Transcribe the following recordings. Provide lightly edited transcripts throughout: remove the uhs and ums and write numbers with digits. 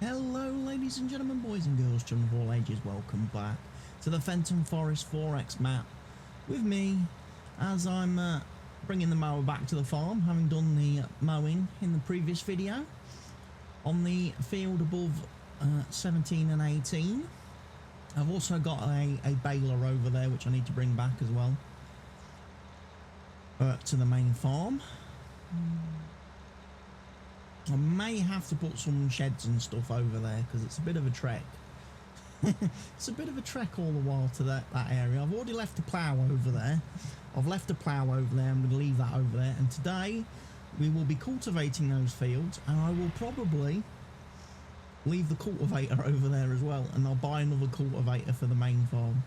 Hello ladies and gentlemen, boys and girls, children of all ages, welcome back to the Fenton Forest 4X map with me as I'm bringing the mower back to the farm, having done the mowing in the previous video on the field above 17 and 18. I've also got a baler over there which I need to bring back as well to the main farm. I may have to put some sheds and stuff over there because it's a bit of a trek. It's a bit of a trek all the while to that area. I've already left the plough over there. I've left a plough over there. I'm going to leave that over there. And today we will be cultivating those fields, and I will probably leave the cultivator over there as well, and I'll buy another cultivator for the main farm.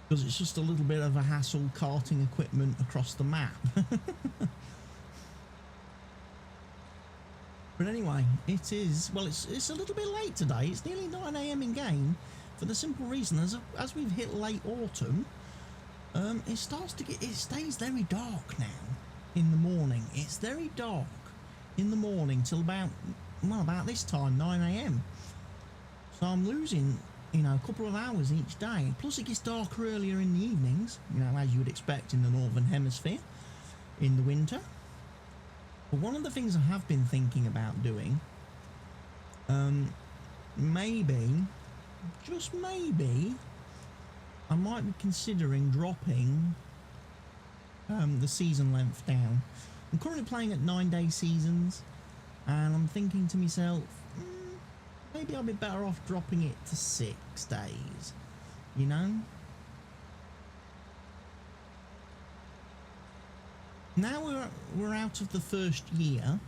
Because it's just a little bit of a hassle carting equipment across the map. But anyway, it is, well, it's a little bit late today. It's nearly 9 AM in game for the simple reason as we've hit late autumn, it stays very dark now in the morning. It's very dark in the morning till about this time, 9 AM. So I'm losing, you know, a couple of hours each day. Plus it gets darker earlier in the evenings, you know, as you would expect in the northern hemisphere in the winter. But one of the things I have been thinking about doing, maybe, just maybe, I might be considering dropping the season length down. I'm currently playing at 9-day seasons, and I'm thinking to myself, maybe I'll be better off dropping it to 6 days, you know? Now we're out of the first year,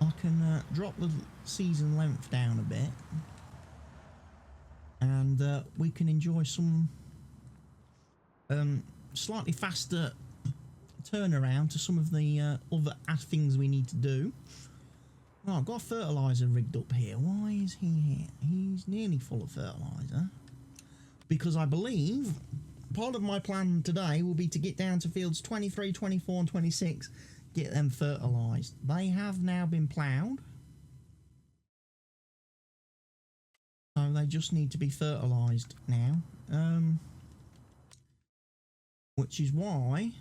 I can drop the season length down a bit, and we can enjoy some slightly faster turnaround to some of the other things we need to do. Oh, I've got a fertiliser rigged up here. Why is he here? He's nearly full of fertiliser, because I believe part of my plan today will be to get down to fields 23, 24 and 26, get them fertilised. They have now been ploughed, so they just need to be fertilised now, which is why I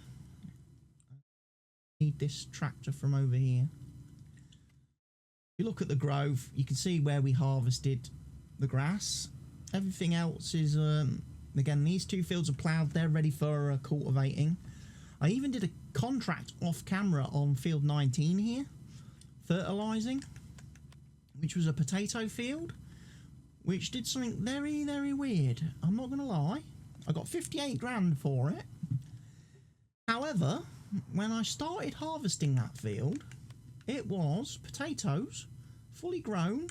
need this tractor from over here. If you look at the grove, you can see where we harvested the grass. Everything else is again, these two fields are ploughed, they're ready for cultivating. I even did a contract off camera on field 19 here, fertilising, which was a potato field, which did something very, very weird. I'm not going to lie, I got 58 grand for it. However, when I started harvesting that field, it was potatoes, fully grown,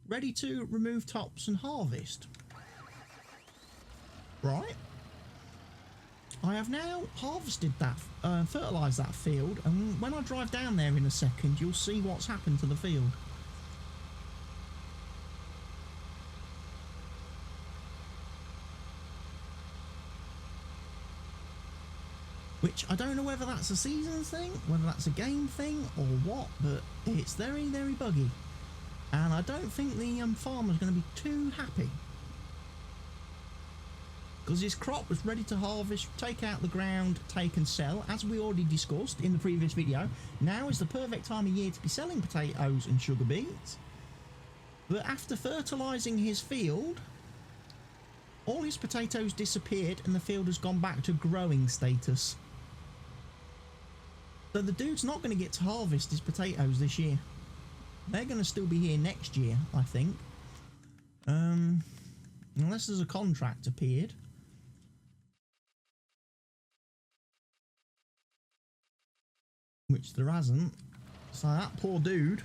ready to remove tops and harvest. Right, I have now harvested that, fertilised that field, and when I drive down there in a second, you'll see what's happened to the field. Which, I don't know whether that's a season thing, whether that's a game thing, or what, but it's very, very buggy. And I don't think the farmer's going to be too happy, because his crop was ready to harvest, take out the ground, take and sell, as we already discussed in the previous video. Now is the perfect time of year to be selling potatoes and sugar beets. But after fertilising his field, all his potatoes disappeared and the field has gone back to growing status. So the dude's not going to get to harvest his potatoes this year. They're going to still be here next year, I think. Unless there's a contract appeared. Which there hasn't. So that poor dude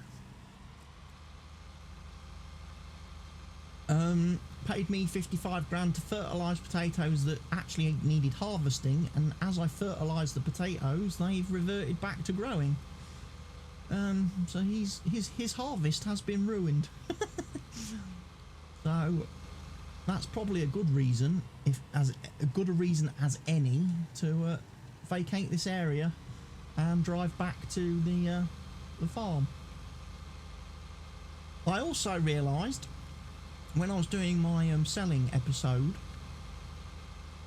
paid me 55 grand to fertilise potatoes that actually needed harvesting, and as I fertilised the potatoes, they've reverted back to growing. So his harvest has been ruined. So that's probably a good reason, as good a reason as any, to vacate this area and drive back to the farm. I also realised when I was doing my selling episode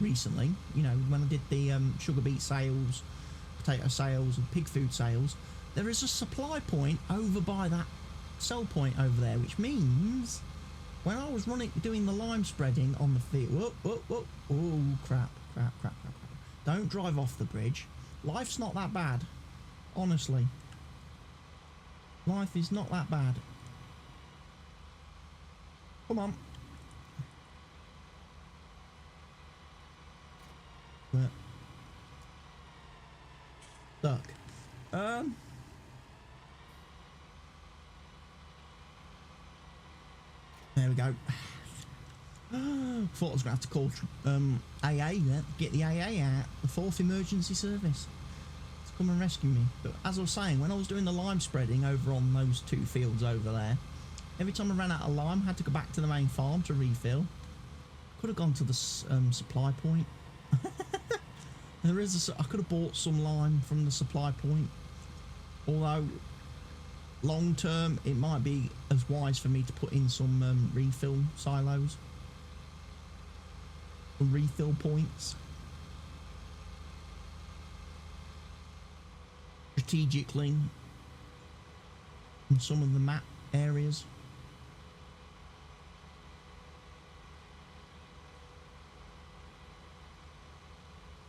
recently, you know, when I did the sugar beet sales, potato sales and pig food sales, there is a supply point over by that sell point over there, which means when I was doing the lime spreading on the field, oh crap. Don't drive off the bridge. Life's not that bad, honestly. Life is not that bad. Come on. But stuck. There we go. Thought I was gonna have to call AA then, get the AA out, the fourth emergency service to come and rescue me. But as I was saying, when I was doing the lime spreading over on those 2 fields over there, every time I ran out of lime, I had to go back to the main farm to refill. Could have gone to the supply point. I could have bought some lime from the supply point, although long term it might be as wise for me to put in some refill silos, some refill points strategically in some of the map areas.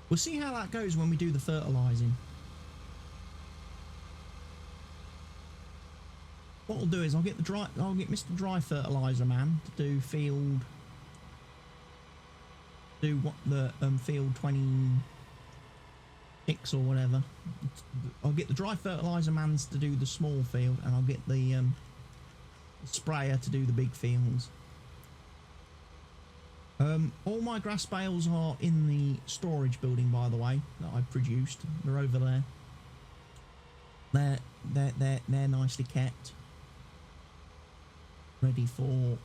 We'll see how that goes when we do the fertilising. What I'll do is I'll get Mr. Dry Fertiliser Man to do field field 26 or whatever. I'll get the Dry Fertiliser Mans to do the small field, and I'll get the sprayer to do the big fields. All my grass bales are in the storage building, by the way, that I've produced. They're over there. They're nicely kept, ready for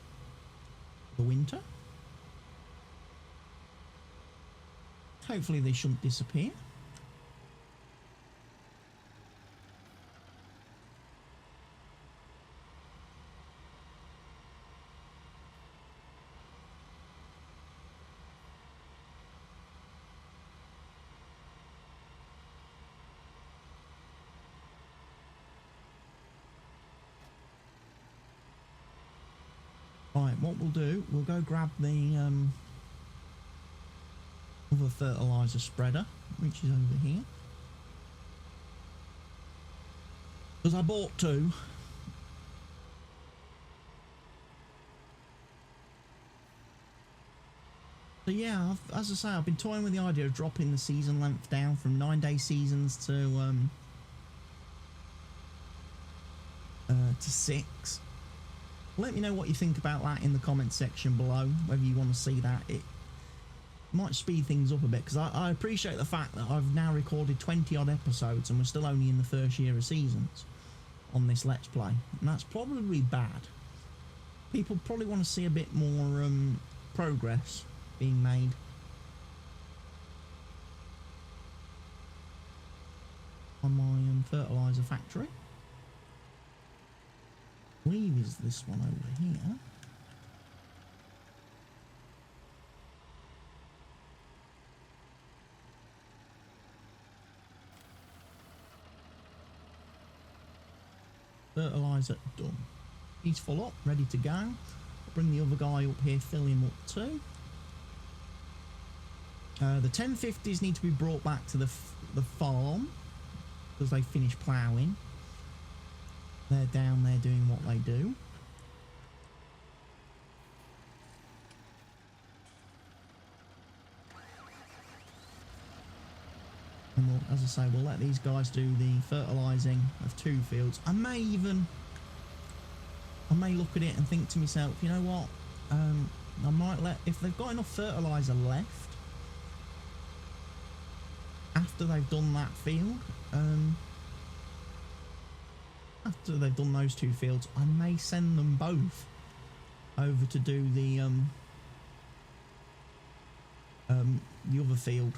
the winter. Hopefully they shouldn't disappear. Right, what we'll do, we'll go grab the other fertiliser spreader, which is over here. Because I bought 2. So yeah, as I say, I've been toying with the idea of dropping the season length down from 9-day seasons to 6. Let me know what you think about that in the comments section below, whether you want to see that. It might speed things up a bit, because I appreciate the fact that I've now recorded 20 odd episodes and we're still only in the first year of seasons on this Let's Play, and that's probably bad. People probably want to see a bit more progress being made. On my fertiliser factory. I believe is this one over here. Fertiliser done. He's full up, ready to go. I'll bring the other guy up here, fill him up too. The 1050s need to be brought back to the farm because they finished ploughing. They're down there doing what they do. And we'll, as I say, we'll let these guys do the fertilising of 2 fields. I may look at it and think to myself, you know what? I might let, if they've got enough fertiliser left after they've done that field, after they've done those 2 fields, I may send them both over to do the other field.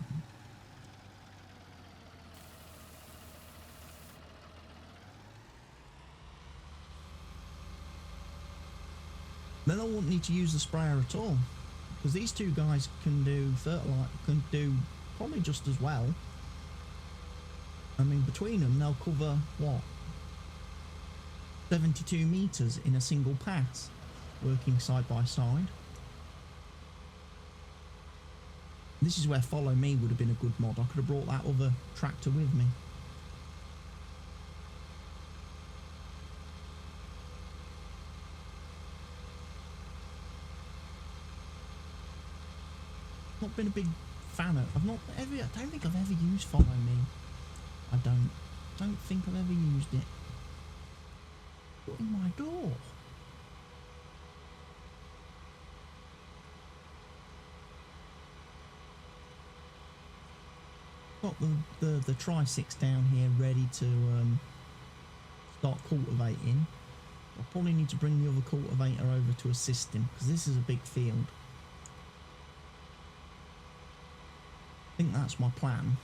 Then I wouldn't need to use the sprayer at all, because these two guys can do can do probably just as well. I mean, between them, they'll cover what, 72 meters in a single pass, working side by side. This is where follow me would have been a good mod. I could have brought that other tractor with me. Not been a big fan of. I don't think I've ever used follow me. I don't think I've ever used it. What in my door? Got the Tri-6 down here ready to start cultivating. I'll probably need to bring the other cultivator over to assist him, because this is a big field. I think that's my plan.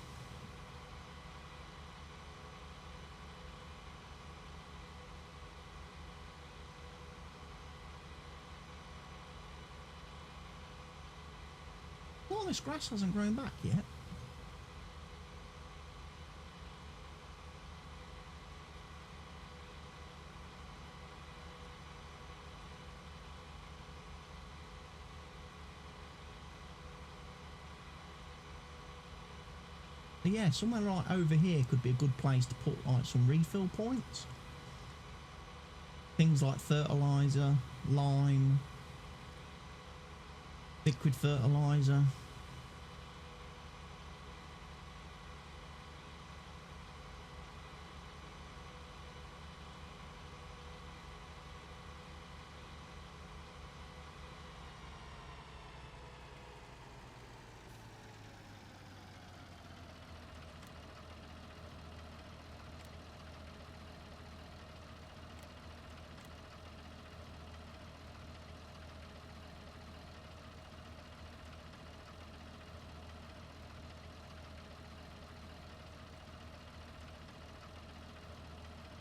Oh, this grass hasn't grown back yet. But yeah, somewhere right over here could be a good place to put like some refill points. Things like fertiliser, lime, liquid fertiliser.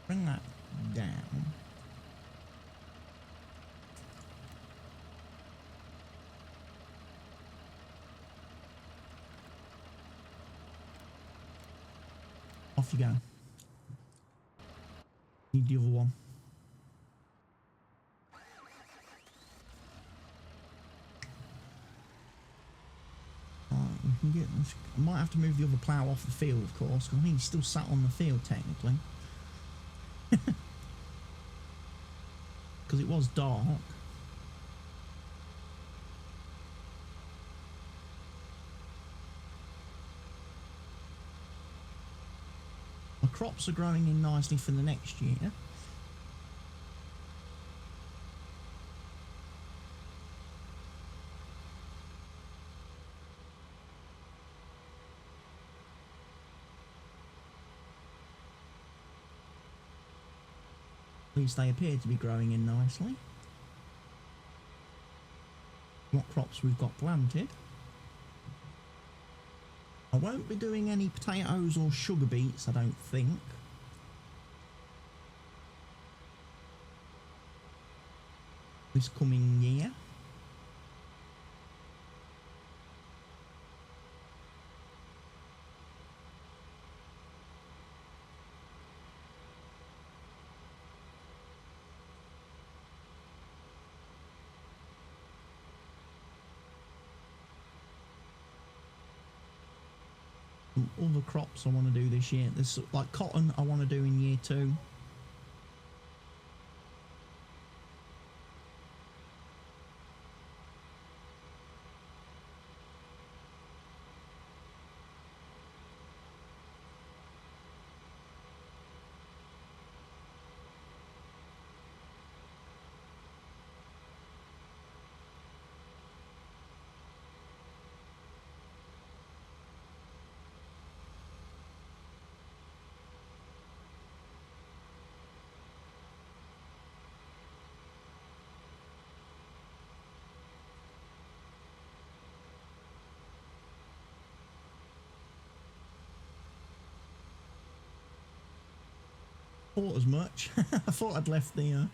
Bring that down. Off you go. Need the other one. Alright, we can get this. I might have to move the other plough off the field, of course, because I think he's still sat on the field technically. Because it was dark. My crops are growing in nicely for the next year. At least they appear to be growing in nicely. What crops we've got planted. I won't be doing any potatoes or sugar beets, I don't think. This coming year. Some other crops I want to do this year. There's like cotton I want to do in year 2. Thought as much. I thought I'd left the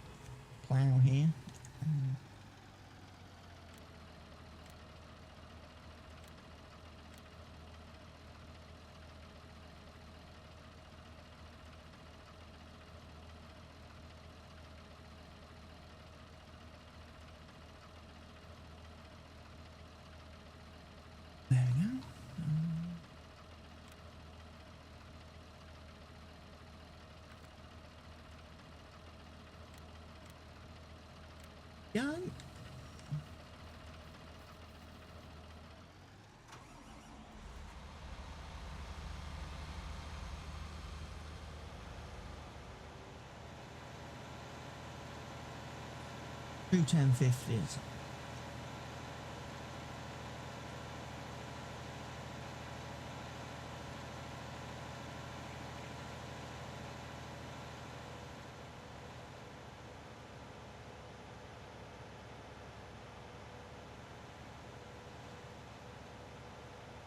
plough here. Two 1050s.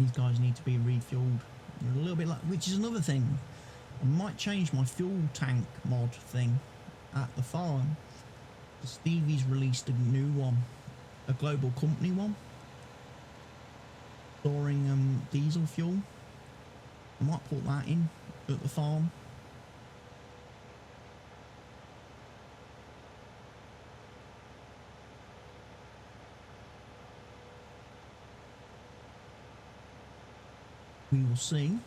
These guys need to be refueled a little bit, like, which is another thing. I might change my fuel tank mod thing at the farm. Stevie's released a new one, a global company one, storing diesel fuel. I might put that in at the farm. We will see.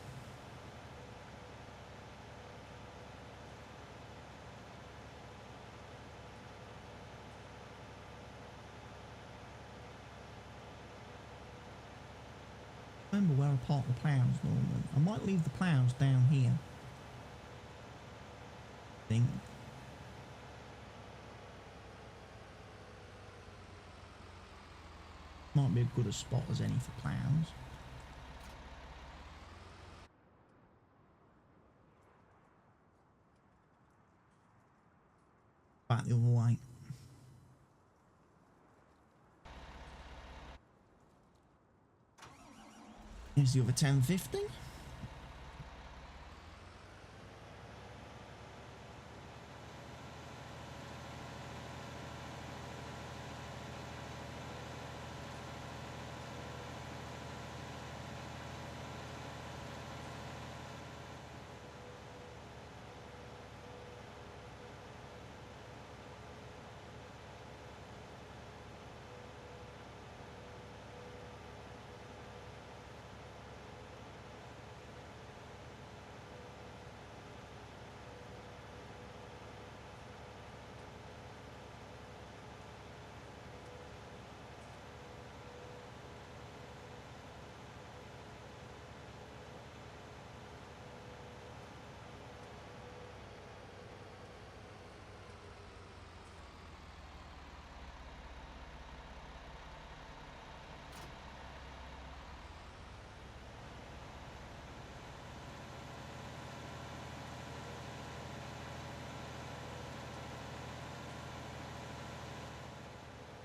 Remember where I park the plows normally. I might leave the plows down here. I think. Might be as good a spot as any for plows. Back the other way. Here's the other 1050.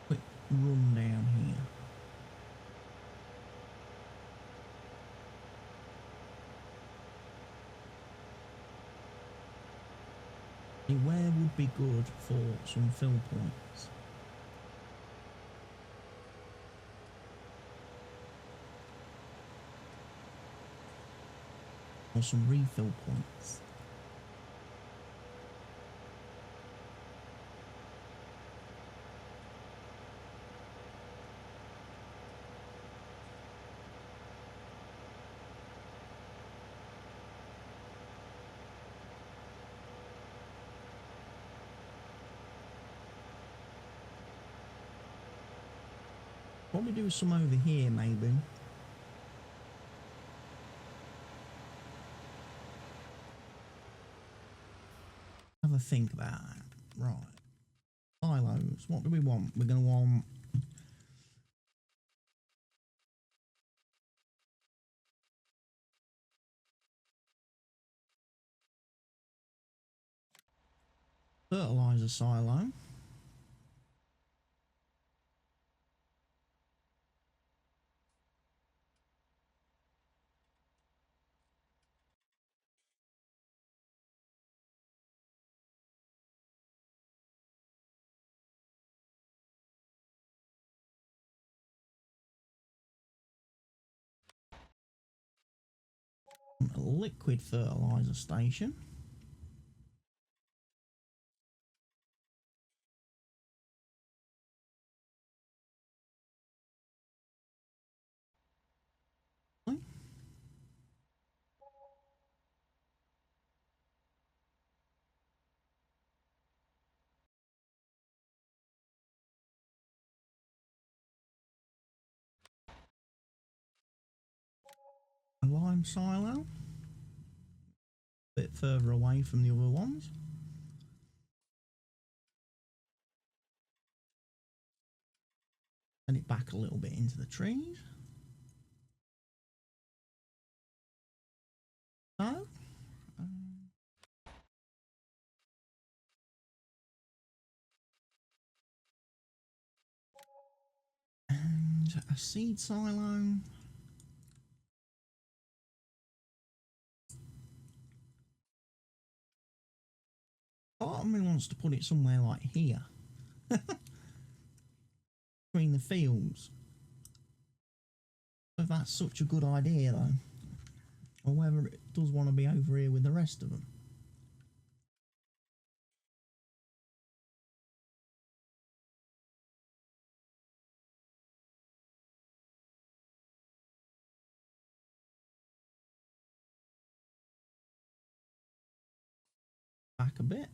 Quick run down here. Where would be good for some fill points? Or some refill points? Probably do some over here, maybe. Have a think about that. Right. Silos. What do we want? We're going to want... fertilizer silo. A liquid fertilizer station. A lime silo. A bit further away from the other ones. Send it back a little bit into the trees. So, and a seed silo. Part of me wants to put it somewhere like here. Between the fields. If that's such a good idea though. Or whether it does want to be over here with the rest of them. Back a bit.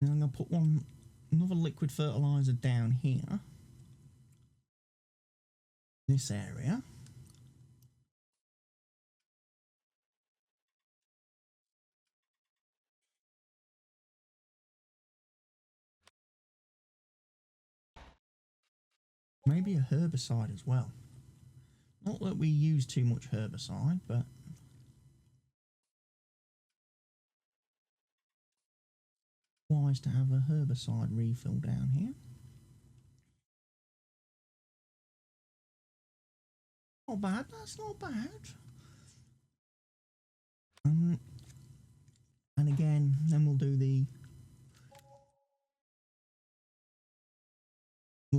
And I'm going to put another liquid fertiliser down here. This area. Maybe a herbicide as well. Not that we use too much herbicide, but wise to have a herbicide refill down here. Not bad, that's not bad. And again, then we'll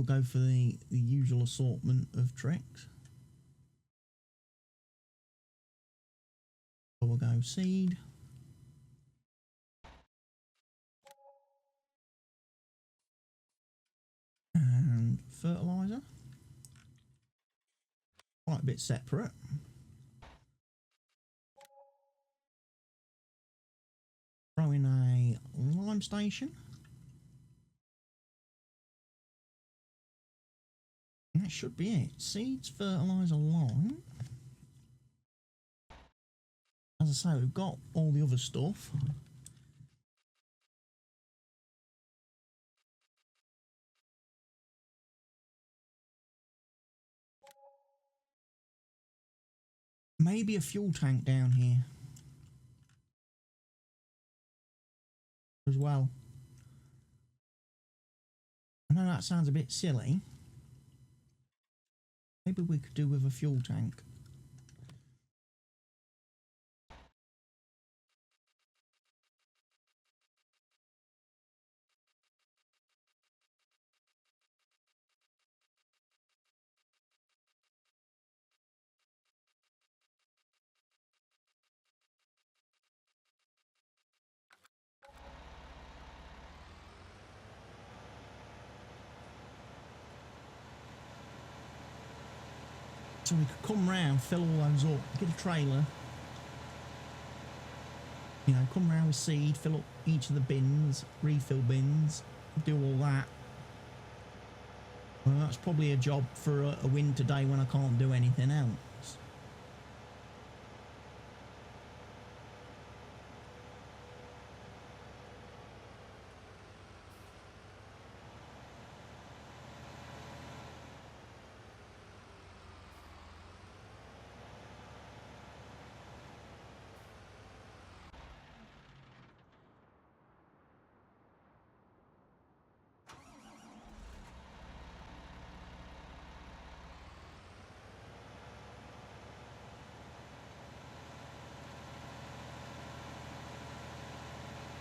go for the usual assortment of tricks. So we'll go seed. And fertiliser. Quite a bit separate. Throw in a lime station. And that should be it. Seeds, fertiliser, lime. As I say, we've got all the other stuff. Maybe a fuel tank down here as well. I know that sounds a bit silly. Maybe we could do with a fuel tank. So we could come round, fill all those up, get a trailer, you know, come round with seed, fill up each of the bins, refill bins, do all that. Well, that's probably a job for a winter day when I can't do anything else.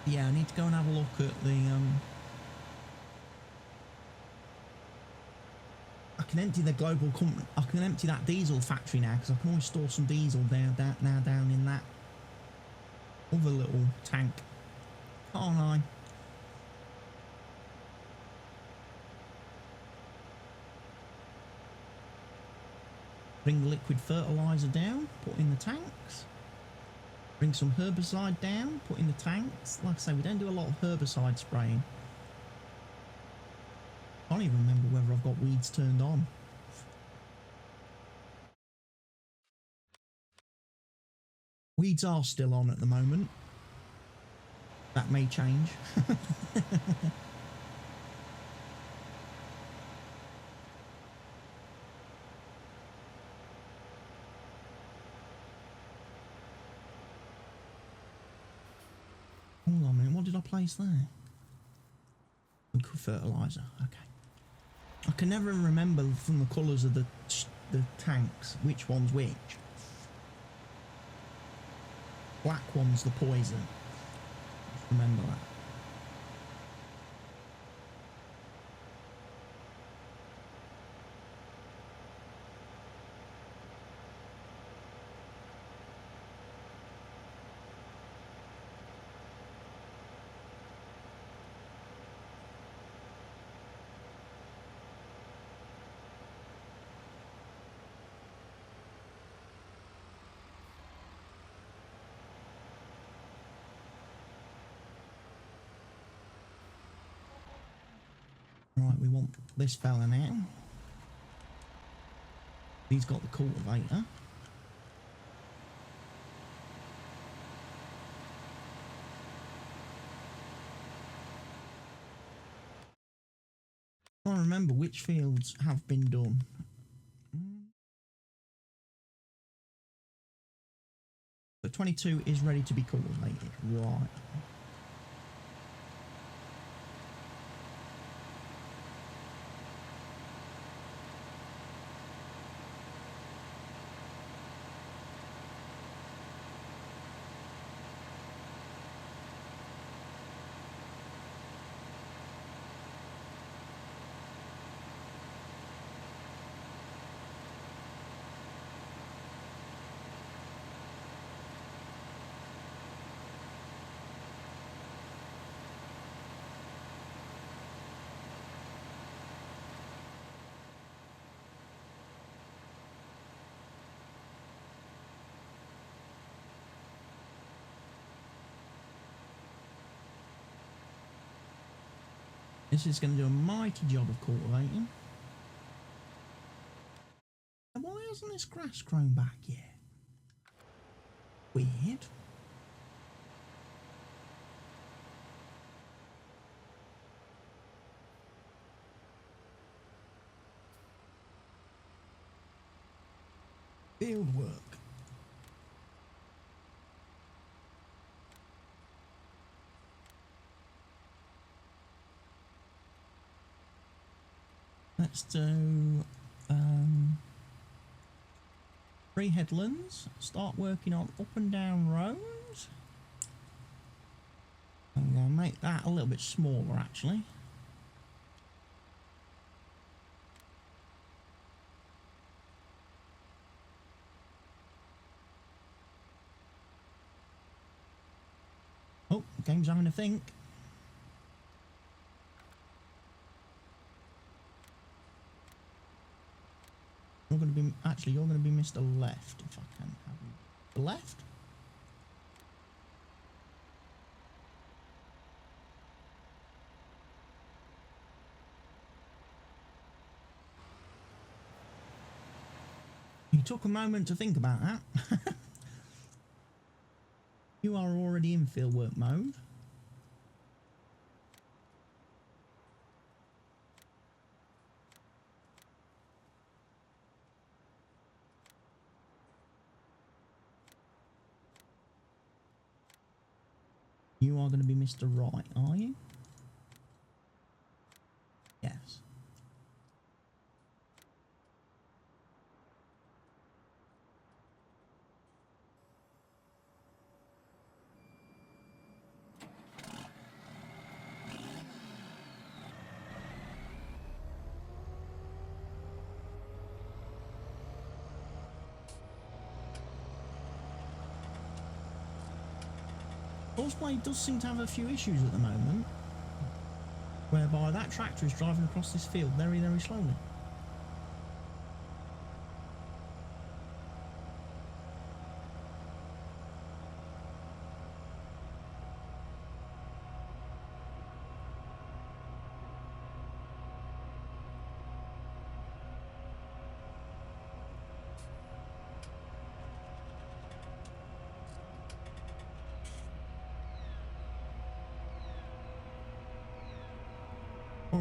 Yeah, I need to go and have a look at the I can empty the global company. I can empty that diesel factory now because I can always store some diesel down in that other little tank. Can't I? Bring the liquid fertiliser down, put in the tanks. Bring some herbicide down, put in the tanks. Like I say, we don't do a lot of herbicide spraying. I can't even remember whether I've got weeds turned on. Weeds are still on at the moment. That may change. Hold on a minute, what did I place there? Fertiliser, okay. I can never remember from the colours of the tanks which one's which. Black one's the poison. Just remember that. Right, we want this fella now. He's got the cultivator. I can't remember which fields have been done. So 22 is ready to be cultivated. Right. This is going to do a mighty job of cultivating. And why hasn't this grass grown back yet? Weird. Field work. Let's do 3 headlands. Start working on up and down roads. I'm going to make that a little bit smaller actually. Oh, game's having a think. You're going to be you're going to be Mr. Left if I can have you. The left? You took a moment to think about that. You are already in field work mode. You are going to be Mr. Right, are you? Yes. Horseblade does seem to have a few issues at the moment, whereby that tractor is driving across this field very, very slowly.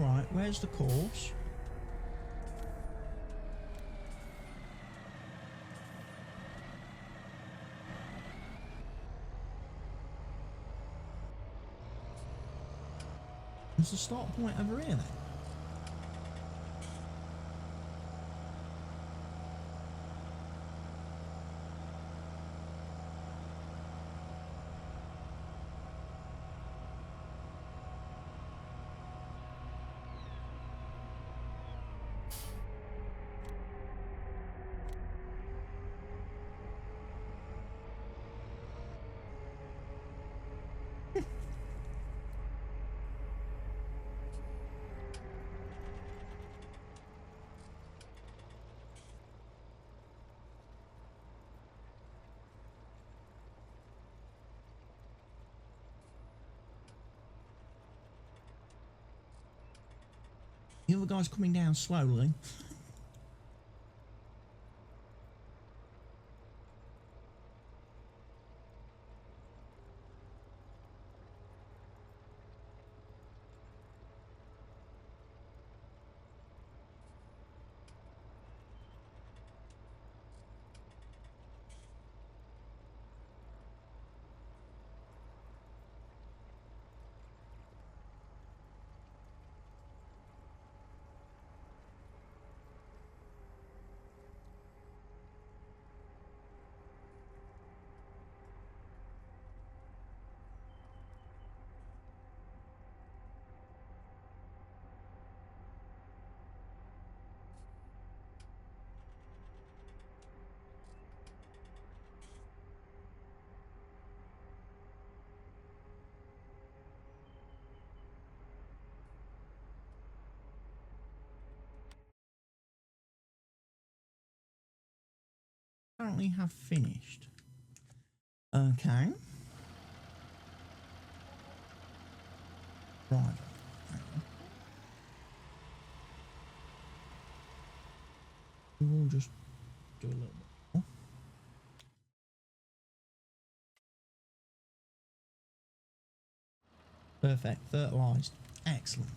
Alright, where's the course? There's the start point over here then? The other guy's coming down slowly. Apparently have finished. Okay. Right. We'll just do a little bit more. Perfect. Fertilised. Excellent.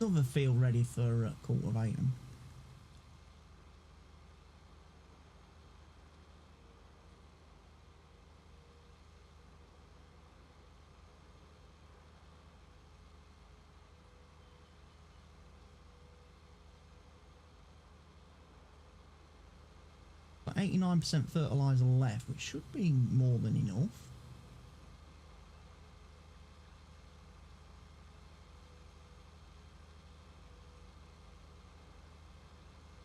Another field ready for cultivating. Got 89% fertiliser left, which should be more than enough.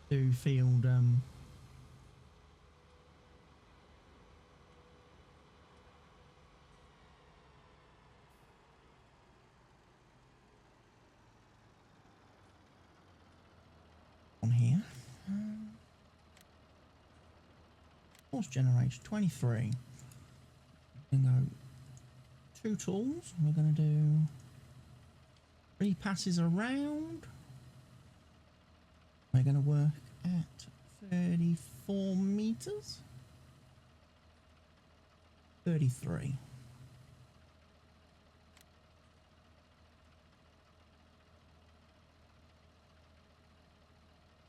To field on here. Force generator 23. We're going to go 2 tools. We're going to do 3 passes around. We're going to work at 34 meters. 33.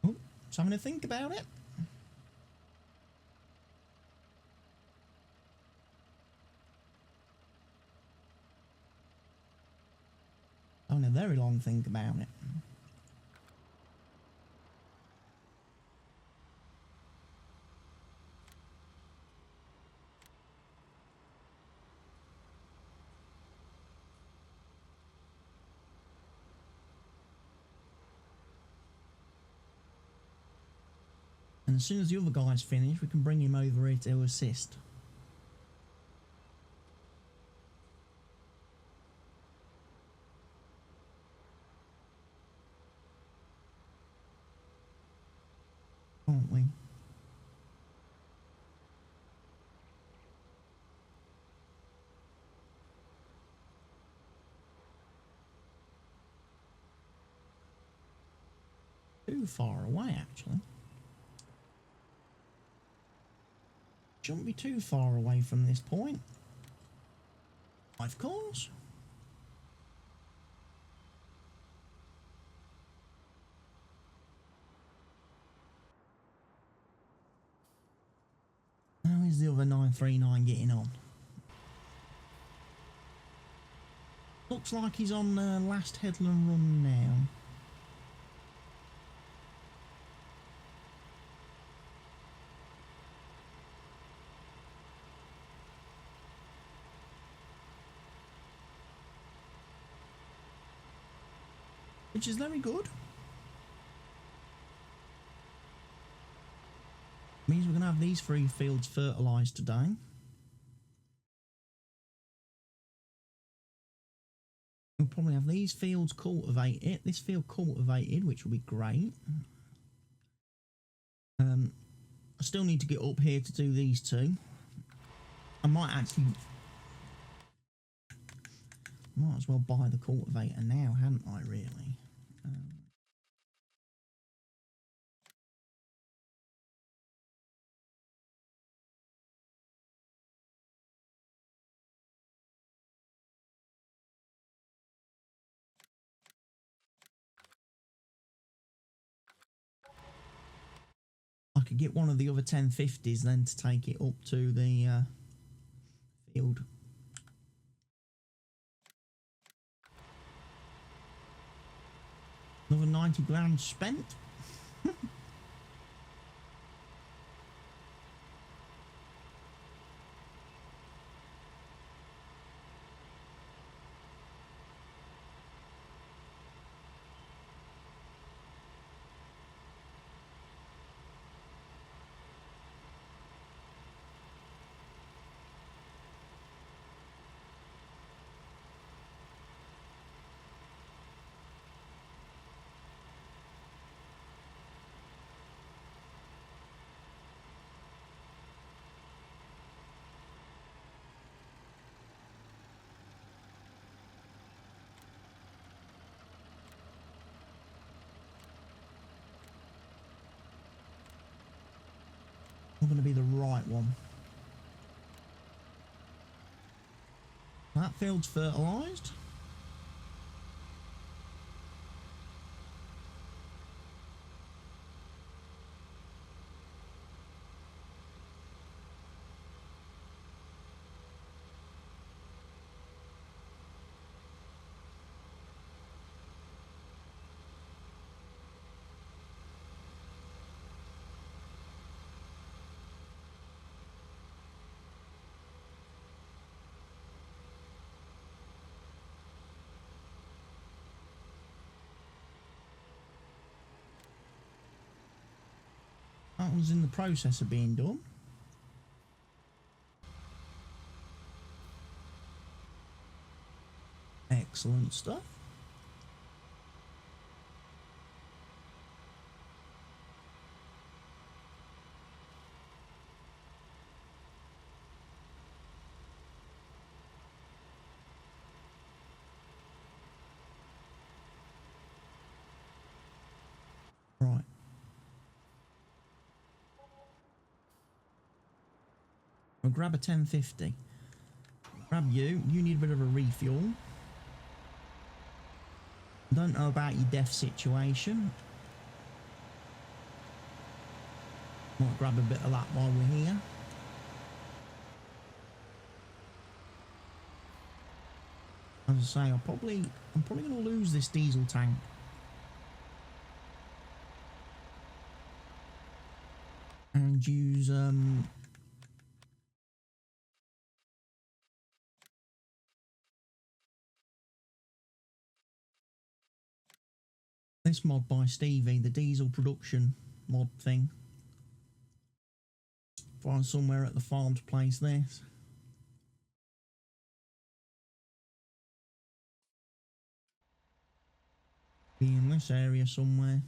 Oh, just having to think about it. Having a very long think about it. And as soon as the other guy's finished, we can bring him over here to assist. Can't we? Too far away, actually. Shouldn't be too far away from this point. Of course. is the other 939 getting on? Looks like he's on last headland run now. Which is very good. Means we're going to have these 3 fields fertilised today. We'll probably have these fields cultivated, this field cultivated, which will be great. I still need to get up here to do these 2. I might as well buy the cultivator now, hadn't I, really? I could get one of the other 1050s then to take it up to the field. Another 90 grand spent. Not going to be the right one. That field's fertilised. That was in the process of being done. Excellent stuff. Right. We'll grab a 1050. Grab you. You need a bit of a refuel. Don't know about your death situation. Might grab a bit of that while we're here. As I say, I'm probably going to lose this diesel tank. And use this mod by Stevie, the diesel production mod thing. Find somewhere at the farm to place this. Be in this area somewhere.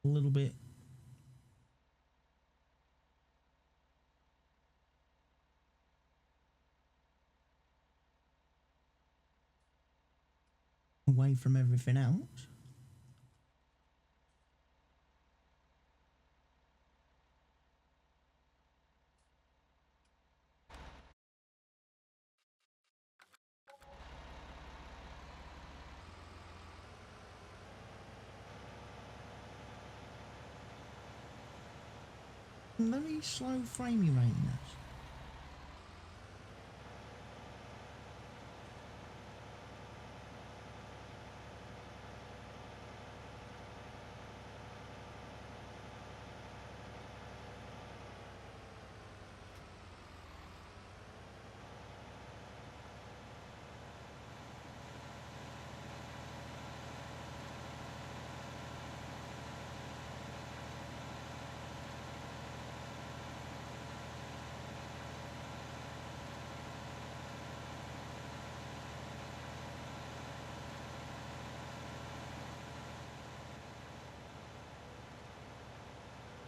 A little bit. Away from everything else. Very slow framey rate in that.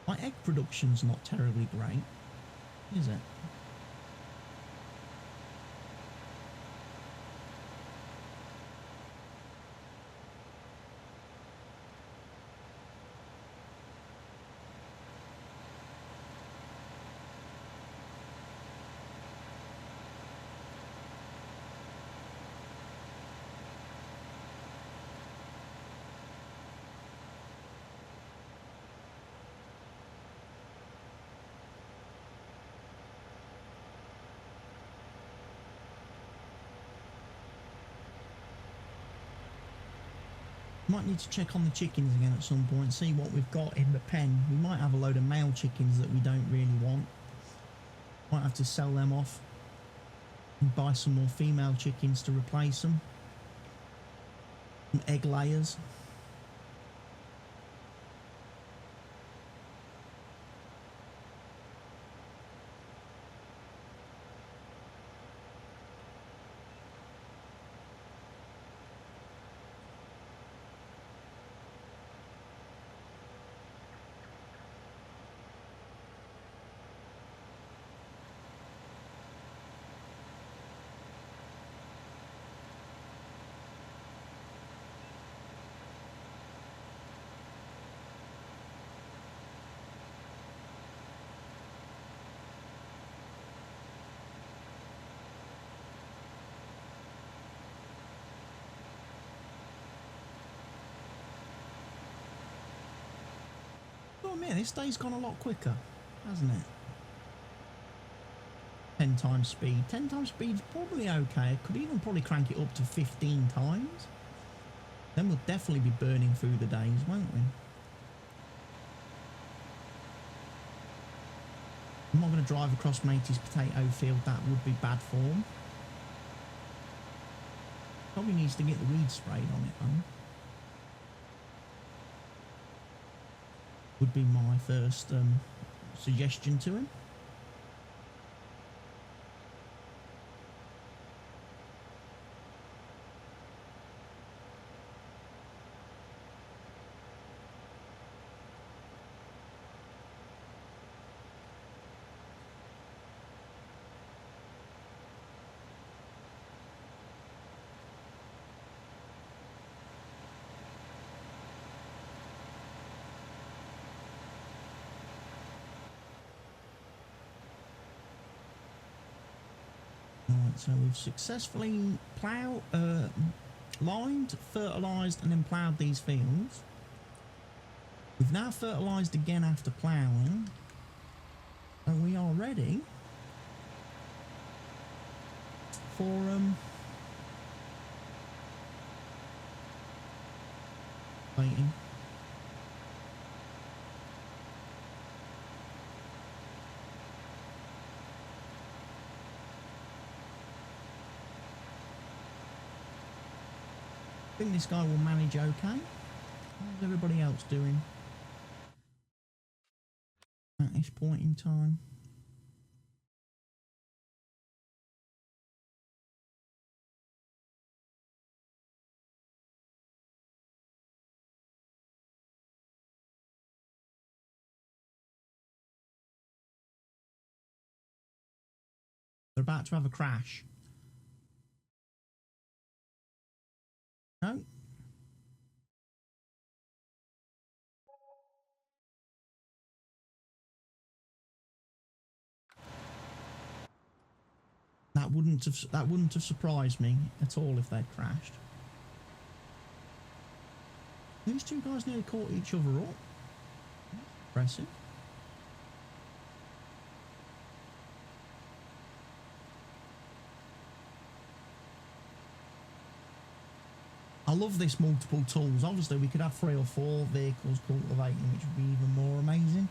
My egg production's not terribly great, is it? Might need to check on the chickens again at some point, see what we've got in the pen. We might have a load of male chickens that we don't really want. Might have to sell them off and buy some more female chickens to replace them. Some egg layers. Oh man, this day's gone a lot quicker, hasn't it? 10 times speed. 10 times speed's probably okay. Could even probably crank it up to 15 times. Then we'll definitely be burning through the days, won't we? I'm not going to drive across Matey's potato field. That would be bad form. Probably needs to get the weed sprayed on it though. Would be my first suggestion to him. Alright, so we've successfully lined, fertilised and then ploughed these fields. We've now fertilised again after ploughing. And we are ready for waiting. I think this guy will manage okay. How's everybody else doing at this point in time? They're about to have a crash. No? That wouldn't have surprised me at all if they'd crashed. These two guys nearly caught each other up. Impressive. love this multiple tools. Obviously, we could have 3 or 4 vehicles cultivating, which would be even more amazing.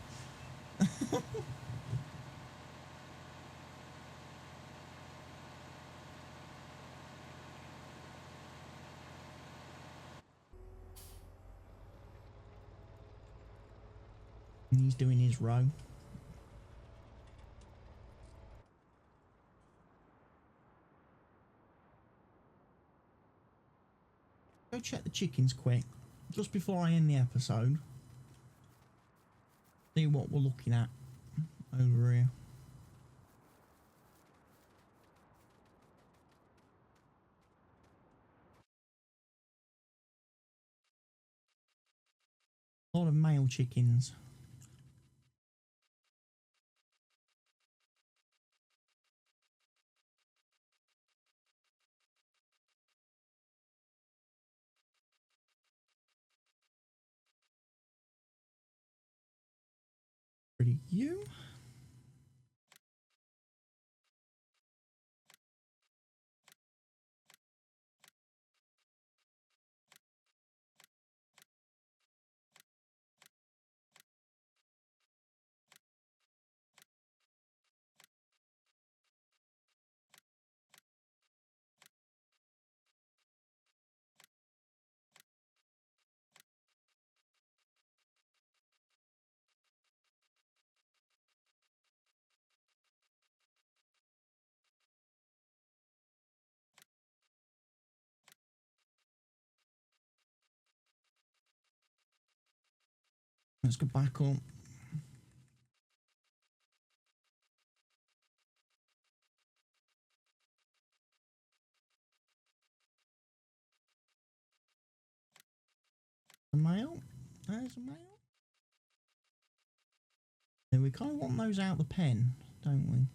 And he's doing his row. Go check the chickens quick, just before I end the episode. See what we're looking at over here. A lot of male chickens. Pretty you. Let's go back up. A male. There's a male. And we kind of want those out the pen, don't we?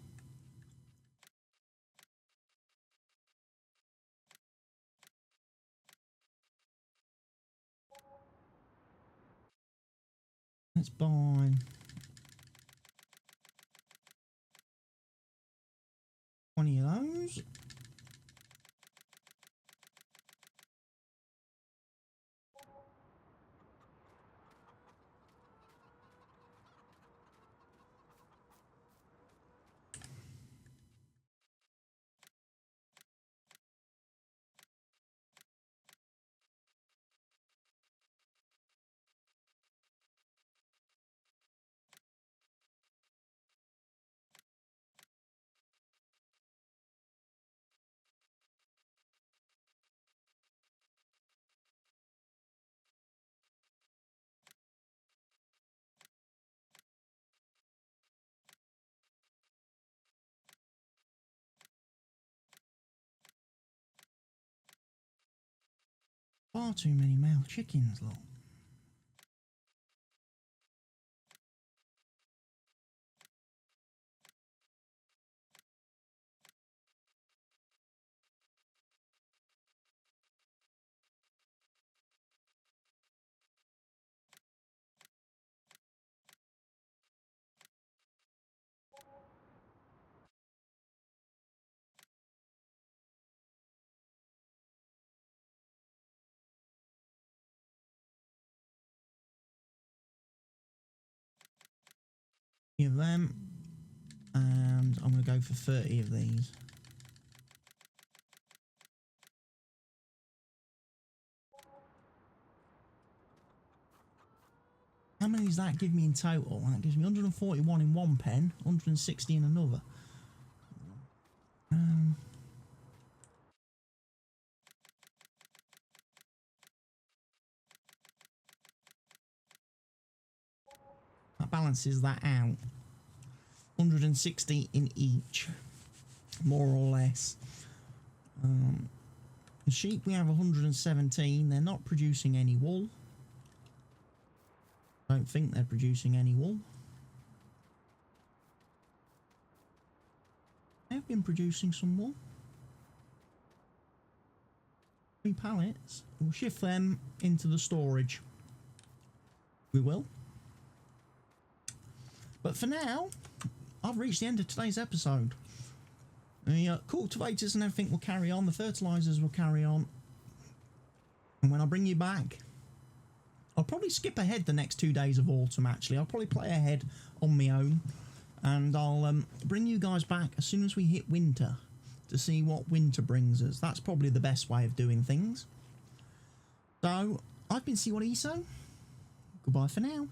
Let's buy 20 of those. Far too many male chickens, look. Of them, and I'm going to go for 30 of these. How many does that give me in total? That gives me 141 in one pen, 160 in another. That balances that out. 160 in each, more or less. The sheep, we have 117. They're not producing any wool. I don't think they're producing any wool. They've been producing some wool. 3 pallets. We'll shift them into the storage. We will. But for now, I've reached the end of today's episode. The cultivators and everything will carry on. The fertilisers will carry on. And when I bring you back, I'll probably skip ahead the next 2 days of autumn, actually. I'll probably play ahead on my own. And I'll bring you guys back as soon as we hit winter to see what winter brings us. That's probably the best way of doing things. So, I've been See What Eso. Goodbye for now.